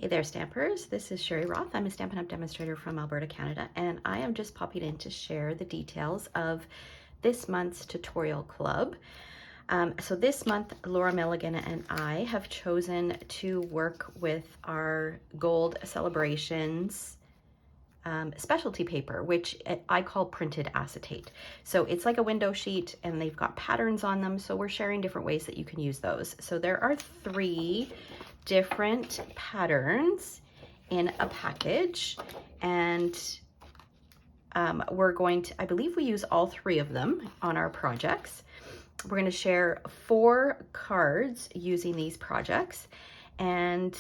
Hey there, Stampers. This is Sherry Roth. I'm a Stampin' Up! Demonstrator from Alberta, Canada, and I am just popping in to share the details of this month's tutorial club. So this month, Laura Milligan and I have chosen to work with our Gold Celebrations specialty paper, which I call printed acetate. So it's like a window sheet and they've got patterns on them. So we're sharing different ways that you can use those. So there are 3 different patterns in a package, and we're going to, I believe we use all 3 of them on our projects. We're going to share 4 cards using these projects. And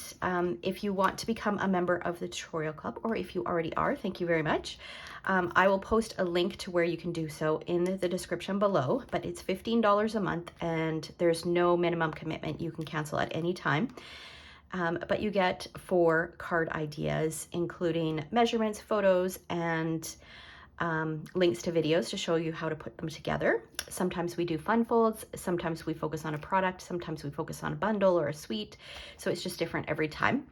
if you want to become a member of the tutorial club, or if you already are, thank you very much. I will post a link to where you can do so in the description below, but it's $15 a month and there's no minimum commitment. You can cancel at any time. But you get 4 card ideas, including measurements, photos, and links to videos to show you how to put them together. Sometimes we do fun folds, sometimes we focus on a product, sometimes we focus on a bundle or a suite. So it's just different every time.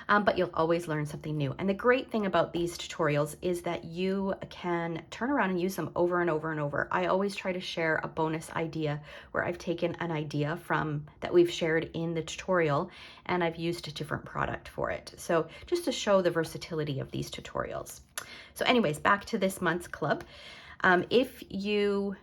But you'll always learn something new. And the great thing about these tutorials is that you can turn around and use them over and over and over. I always try to share a bonus idea where I've taken an idea from that we've shared in the tutorial and I've used a different product for it. So just to show the versatility of these tutorials. So anyways, back to this month's club. If you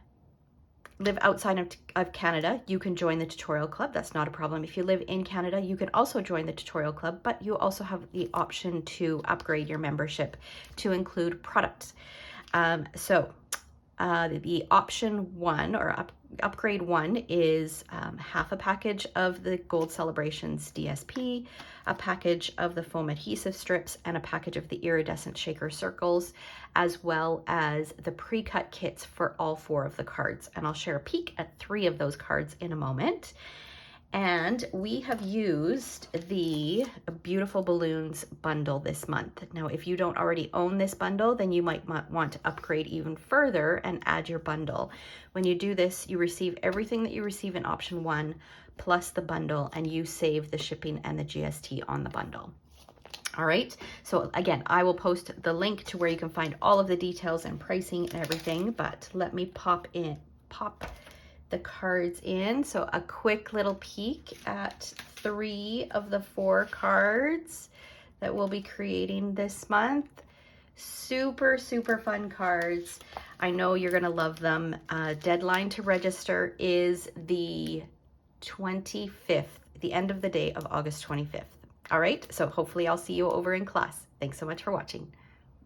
live outside of Canada, you can join the tutorial club. That's not a problem. If you live in Canada, you can also join the tutorial club, but you also have the option to upgrade your membership to include products. The option 1 or upgrade 1 is half a package of the Gold Celebrations DSP, a package of the foam adhesive strips, and a package of the iridescent shaker circles, as well as the pre-cut kits for all 4 of the cards. And I'll share a peek at 3 of those cards in a moment. And we have used the Beautiful Balloons bundle this month. Now, if you don't already own this bundle, then you might want to upgrade even further and add your bundle. When you do this, you receive everything that you receive in option 1 plus the bundle, and you save the shipping and the GST on the bundle. All right, so again, I will post the link to where you can find all of the details and pricing and everything, but let me pop the cards in. So a quick little peek at 3 of the 4 cards that we'll be creating this month. Super, super fun cards. I know you're gonna love them. Deadline to register is the 25th, the end of the day of August 25th. All right, so hopefully I'll see you over in class. Thanks so much for watching.